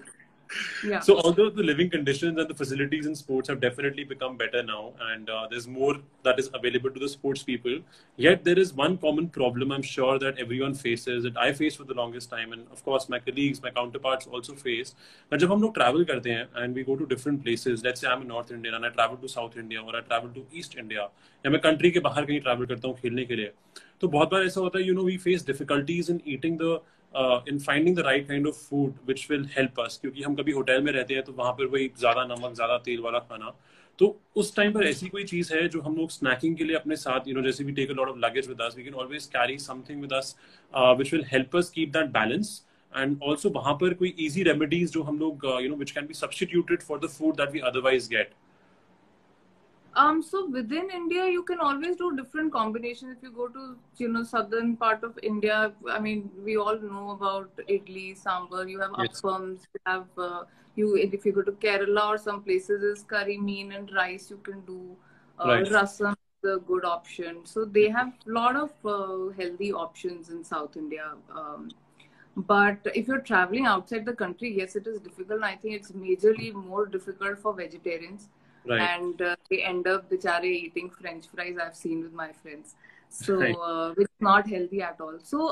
Yeah. So although the living conditions and the facilities in sports have definitely become better now, and there's more that is available to the sports people, yet there is one common problem I'm sure that everyone faces, that I faced for the longest time, and of course my colleagues, my counterparts also face, that जब हम लोग travel करते हैं and we go to different places, let's say I'm in North India and I travel to South India or I travel to East India, या मैं country के बाहर कहीं travel करता हूँ खेलने के लिए, तो बहुत बार ऐसा होता है, we face difficulties in eating in finding the right kind of food which will help us, क्योंकि हम कभी होटल में रहते हैं तो वहां पर वही ज्यादा नमक ज्यादा तेल वाला खाना, तो उस टाइम पर ऐसी कोई चीज है जो हम लोग स्नैकिंग के लिए अपने साथ, जैसे we take a lot of luggage with us, we can always carry something with us which will help us keep that balance, and also वहां पर कोई इजी रेमेडीज जो हम लोग which can be substituted for the food that we otherwise get. So within India, you can always do different combinations. If you go to, southern part of India, I mean, we all know about idli, sambar. You have Yes. appams. You have if you go to Kerala or some places, is curry, mean and rice. You can do Right. rasam is a good option. So they have a lot of healthy options in South India. But if you're traveling outside the country, yes, it is difficult. I think it's majorly more difficult for vegetarians. Right. And they end up bichare eating French fries. I've seen with my friends, so Right. Which is not healthy at all. So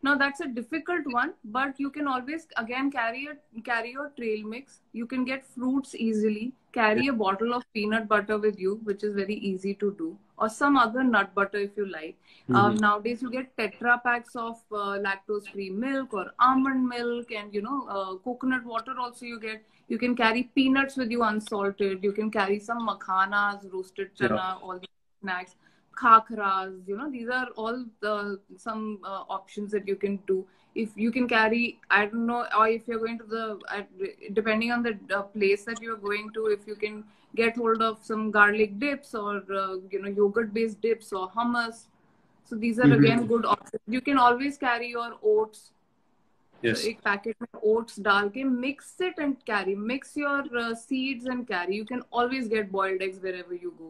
now that's a difficult one, but you can always again carry your trail mix. You can get fruits easily. Carry a bottle of peanut butter with you, which is very easy to do, or some other nut butter if you like. Nowadays you get Tetra packs of lactose-free milk or almond milk, and coconut water also you get. You can carry peanuts with you unsalted. You can carry some makhanas, roasted chana, all these snacks, khakras. These are all some options that you can do. If you can carry, I don't know, or if you're going to depending on the place that you're going to, if you can get hold of some garlic dips or yogurt-based dips or hummus. So these are again good options. You can always carry your oats. Yes. So, एक packet में oats डाल के mix it and carry. Mix your seeds and carry. You can always get boiled eggs wherever you go.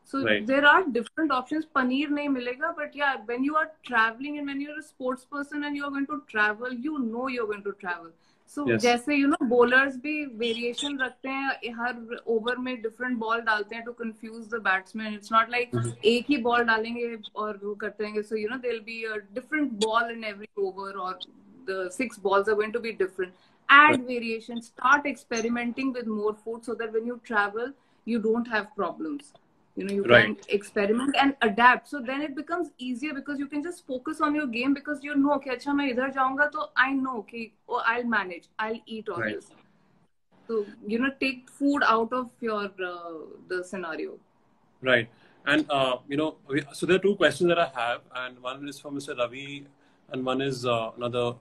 So there are different options. Paneer नहीं मिलेगा, but yeah, when you are traveling and when you're a sports person and you're going to travel, you're going to travel. So जैसे bowlers भी variation रखते हैं, हर over में different ball डालते हैं to confuse the batsman. It's not like एक ही ball डालेंगे और वो करते हैं. So there'll be a different ball in every over, or the 6 balls are going to be different. Add variation, start experimenting with more food so that when you travel, you don't have problems. You can experiment and adapt. So then it becomes easier because you can just focus on your game, because okay, अच्छा मैं इधर जाऊंगा तो I know, okay, I'll manage, I'll eat all this. So take food out of your the scenario. Right. And so there are 2 questions that I have, and one is from Mr. Ravi, and one is another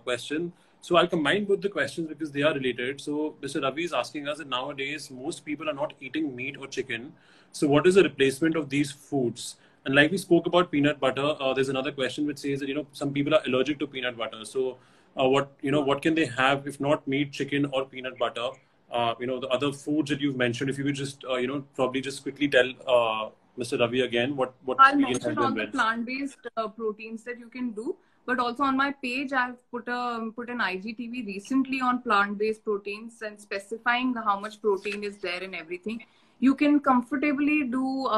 question. So I'll combine both the questions because they are related. So Mr. Ravi is asking us that nowadays most people are not eating meat or chicken. So what is the replacement of these foods? And like we spoke about peanut butter, there's another question which says that some people are allergic to peanut butter. So what can they have if not meat, chicken, or peanut butter? The other foods that you've mentioned. If you could just probably just quickly tell Mr. Ravi again what I'll mention all the plant-based proteins that you can do. But also on my page, I've put an IGTV recently on plant-based proteins and specifying how much protein is there in everything. You can comfortably do,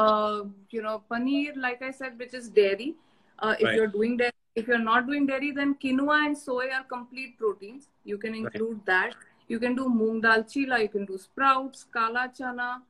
paneer, like I said, which is dairy. If you're doing dairy, if you're not doing dairy, then quinoa and soy are complete proteins. You can include that. You can do moong dal chila. You can do sprouts, kala chana,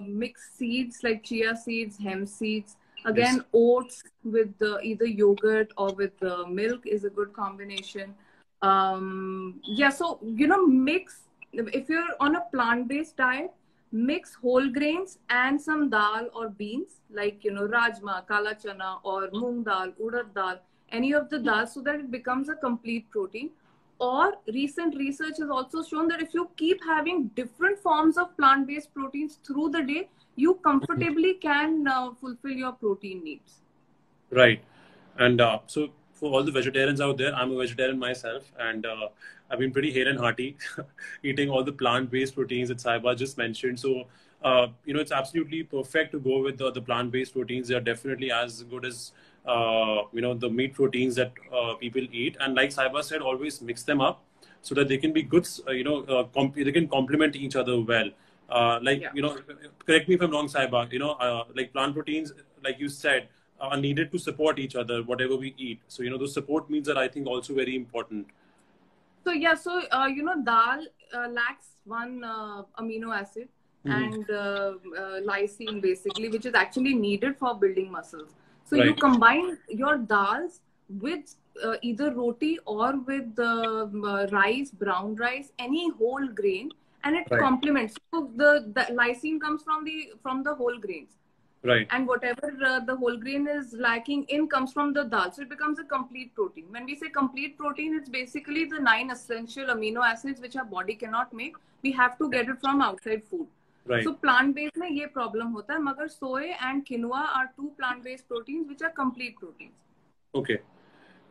mixed seeds like chia seeds, hemp seeds. Again, oats with either yogurt or with milk is a good combination. So, mix, if you're on a plant-based diet, mix whole grains and some dal or beans, like, rajma, kala chana, or moong dal, urad dal, any of the dal, so that it becomes a complete protein. Or recent research has also shown that if you keep having different forms of plant-based proteins through the day, you comfortably can fulfill your protein needs. Right. And so for all the vegetarians out there, I'm a vegetarian myself, and I've been pretty hale and hearty eating all the plant-based proteins that Sahiba just mentioned. So it's absolutely perfect to go with the plant-based proteins. They are definitely as good as, the meat proteins that people eat. And like Saiba said, always mix them up so that they can be good, they can complement each other well. Yeah. Correct me if I'm wrong, Saiba, like plant proteins, like you said, are needed to support each other, whatever we eat. So, those support meals are, I think, also very important. So yeah, so dal lacks one amino acid and lysine basically, which is actually needed for building muscles. So you Right. combine your dals with either roti or with rice, brown rice, any whole grain, and it Right. complements. So the lysine comes from the whole grains, Right. and whatever the whole grain is lacking in comes from the dal, so it becomes a complete protein. When we say complete protein, it's basically the 9 essential amino acids which our body cannot make. We have to get it from outside food. Right. So plant based में ये problem होता है, मगर soy and quinoa are two plant based proteins which are complete proteins. Okay.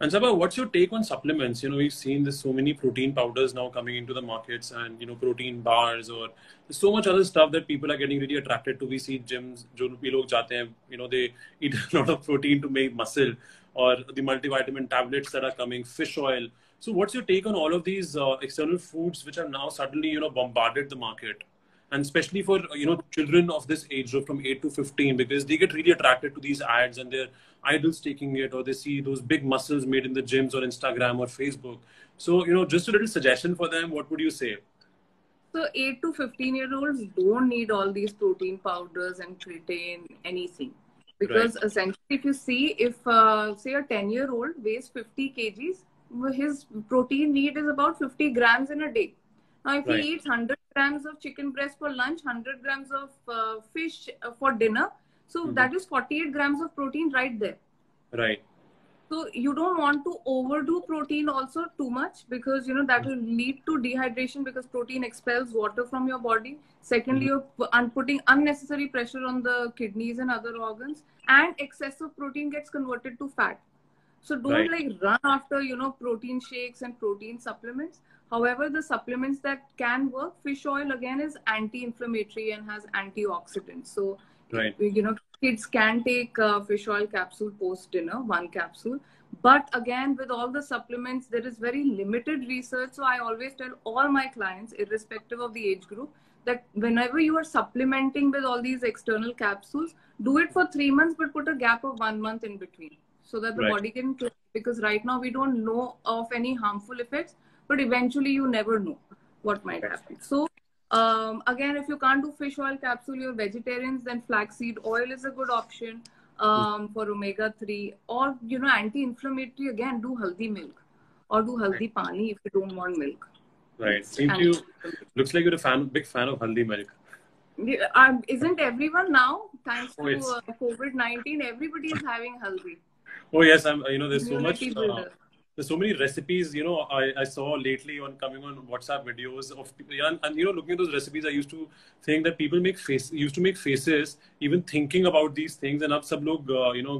And Sabha, what's your take on supplements? We've seen there's so many protein powders now coming into the markets, and protein bars, or there's so much other stuff that people are getting really attracted to. We see gyms, जो भी लोग जाते हैं, they eat a lot of protein to make muscle, or the multivitamin tablets that are coming, fish oil. So what's your take on all of these external foods which are now suddenly, bombarded the market? And especially for children of this age group from 8 to 15, because they get really attracted to these ads and they're idols taking it, or they see those big muscles made in the gyms or Instagram or Facebook. So just a little suggestion for them, what would you say? So 8 to 15-year-olds don't need all these protein powders and creatine, anything. Because Right. essentially, if you see, if say a 10-year-old weighs 50 kgs, his protein need is about 50 grams in a day. Now, if he Right. eats 100 grams of chicken breast for lunch, 100 grams of fish for dinner, so that is 48 grams of protein right there. Right. So you don't want to overdo protein also too much, because that will lead to dehydration, because protein expels water from your body. Secondly, you're putting unnecessary pressure on the kidneys and other organs, and excessive protein gets converted to fat. So don't Right. run after protein shakes and protein supplements. However, the supplements that can work, fish oil again is anti-inflammatory and has antioxidants. So Right. kids can take fish oil capsule post dinner, one capsule. But again, with all the supplements, there is very limited research. So I always tell all my clients, irrespective of the age group, that whenever you are supplementing with all these external capsules, do it for 3 months, but put a gap of 1 month in between, so that the Right. body can, because right now we don't know of any harmful effects, but eventually you never know what might happen. So again, if you can't do fish oil capsule, you're vegetarians, then flaxseed oil is a good option for omega-3. Or anti-inflammatory, again, do haldi milk or do haldi pani if you don't want milk. Right. Seems you looks like you're a big fan of haldi milk. Isn't everyone now, thanks Oh, to COVID-19, everybody is having haldi. Oh yes, I'm. There's so much. Immunity builder. There's so many recipes. I saw lately on coming on WhatsApp videos of people, and looking at those recipes, I used to think that people used to make faces even thinking about these things, and अब सब लोग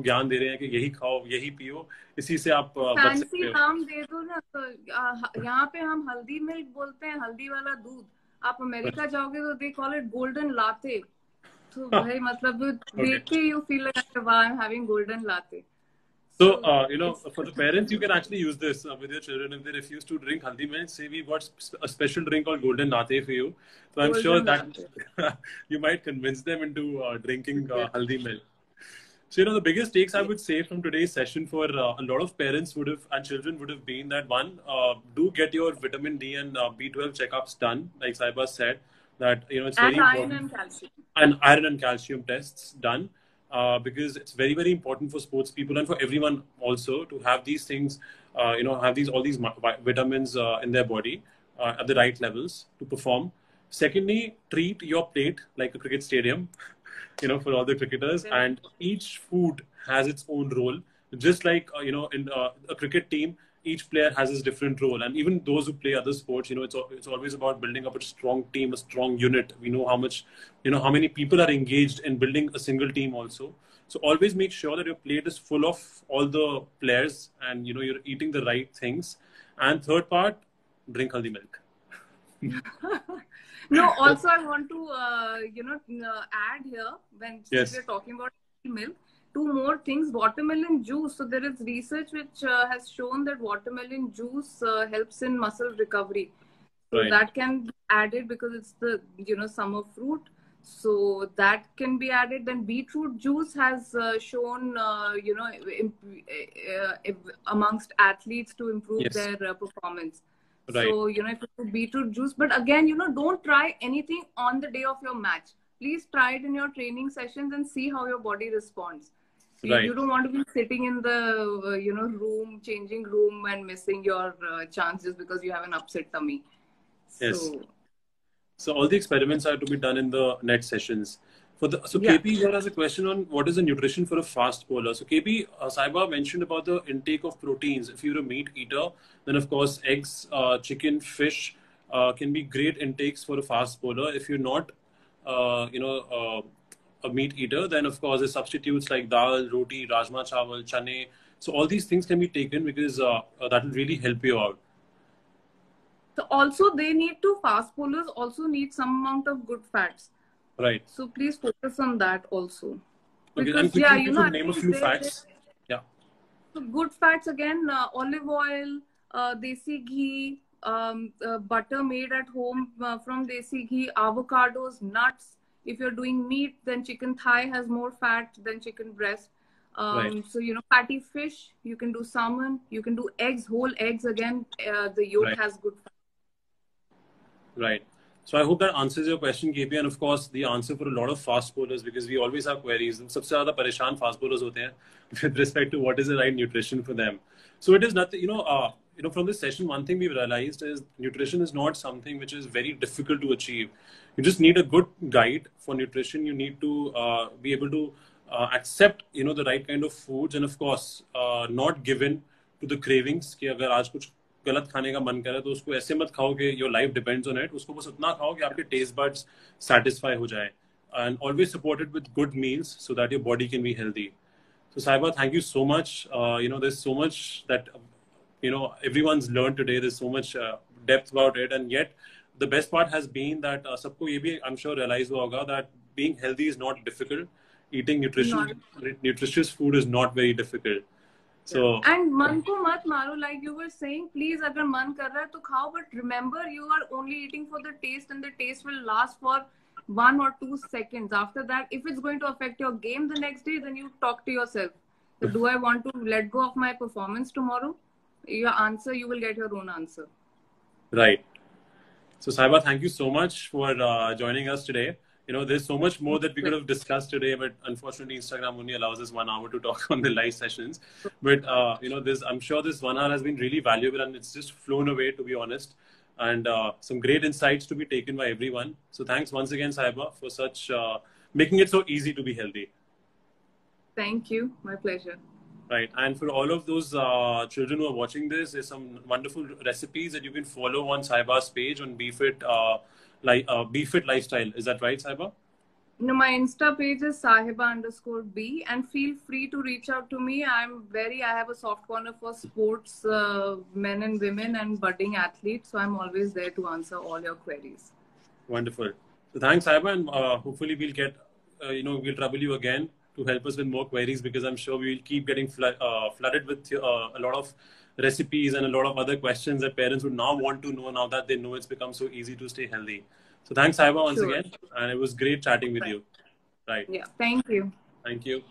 ज्ञान दे रहे हैं कि यही खाओ, यही पियो, इसी से आप बच सकते फैंसी हो. नाम दे दो ना, तो यहाँ पे हम हल्दी मिल्क बोलते हैं, हल्दी वाला दूध. आप अमेरिका जाओगे तो दे कॉल इट गोल्डन लाते. तो भाई मतलब देख के you feel like wow, I'm having golden latte. So, for the parents, you can actually use this with your children. If they refuse to drink haldi milk, say we've got a special drink called golden latte for you. So I'm sure that you might convince them into drinking haldi milk. So, the biggest takes I would say from today's session for a lot of parents and children would have been that one, do get your vitamin D and B12 checkups done. Like Saiba said, that, it's very important. Iron and calcium. And iron and calcium tests done. Because it's very, very important for sports people and for everyone also to have these things, have all these vitamins in their body at the right levels to perform. Secondly, treat your plate like a cricket stadium, for all the cricketers, and each food has its own role. Just like, in a cricket team, each player has his different role. And even those who play other sports, it's always about building up a strong team, a strong unit. We know how much, how many people are engaged in building a single team also. So always make sure that your plate is full of all the players and, you're eating the right things. And third part, drink haldi milk. No, also I want to, add here since Yes. we're talking about milk, two more things. Watermelon juice. So there is research which has shown that watermelon juice helps in muscle recovery. So Right. that can be added because it's the, summer fruit. So that can be added. Then beetroot juice has shown, amongst athletes to improve Yes. their performance. Right. So, if you do beetroot juice, but again, don't try anything on the day of your match. Please try it in your training sessions and see how your body responds. You Right. don't want to be sitting in the, changing room and missing your chance just because you have an upset tummy. Yes. So, So all the experiments are to be done in the net sessions. So yeah. KP here has a question on what is the nutrition for a fast bowler. So KP, Saiba mentioned about the intake of proteins. If you're a meat eater, then of course eggs, chicken, fish can be great intakes for a fast bowler. If you're not, a meat eater, then of course the substitutes like dal, roti, rajma chawal, chane. So all these things can be taken because that will really help you out. So also they need to, fast bowlers also need some amount of good fats. Right. So please focus on that also. Okay, Because and quickly, if you could name a few facts. Yeah. So good fats again, olive oil, desi ghee, butter made at home from desi ghee, avocados, nuts. If you're doing meat, then chicken thigh has more fat than chicken breast. Right. So, fatty fish, you can do salmon, you can do eggs, whole eggs again. The yolk Right. has good fat. Right. So I hope that answers your question, KP, and of course the answer for a lot of fast bowlers, because we always have queries. सबसे ज़्यादा परेशान fast bowlers होते हैं with respect to what is the right nutrition for them. So it is nothing, from this session, one thing we've realized is nutrition is not something which is very difficult to achieve. You just need a good guide for nutrition. You need to be able to accept, the right kind of foods, and of course, not given to the cravings कि अगर आज कुछ गलत खाने का मन करे तो उसको ऐसे मत खाओ कि your life depends on it. उसको बस उतना खाओ कि आपके टेस्ट बड्स सेटिस्फाई हो जाए, and always support it with good meals so that your body can be healthy. So Saiba, thank you so much. There's so much that everyone's learned today. There's so much depth about it, and yet the best part has been that सबको ये भी I'm sure realize हुआ होगा that being healthy is not difficult. Eating nutritious food is not very difficult. So and man ko mat maro, like you were saying, please agar man kar raha hai to khao, but remember you are only eating for the taste, and the taste will last for 1 or 2 seconds. After that, if it's going to affect your game the next day, then you talk to yourself. So do I want to let go of my performance tomorrow? Your answer, you will get your own answer. Right. So Saiba, thank you so much for joining us today. There's so much more that we could have discussed today, but unfortunately Instagram only allows us 1 hour to talk on the live sessions. But I'm sure this 1 hour has been really valuable, and it's just flown away, to be honest. And some great insights to be taken by everyone. So thanks once again, Saiba, for making it so easy to be healthy. Thank you. My pleasure. Right. And for all of those children who are watching this, there's some wonderful recipes that you can follow on Saiba's page on BeFit Lifestyle. Is that right, Saiba? No, my Insta page is Sahiba_B, and feel free to reach out to me. I have a soft corner for sports, men and women, and budding athletes. So I'm always there to answer all your queries. Wonderful. So thanks, Saiba, and hopefully we'll get, we'll trouble you again to help us with more queries, because I'm sure we'll keep getting flooded with a lot of recipes and a lot of other questions that parents would now want to know, now that they know it's become so easy to stay healthy. So thanks, Saiba, once again. And it was great chatting with you. Right. Yeah. Thank you. Thank you.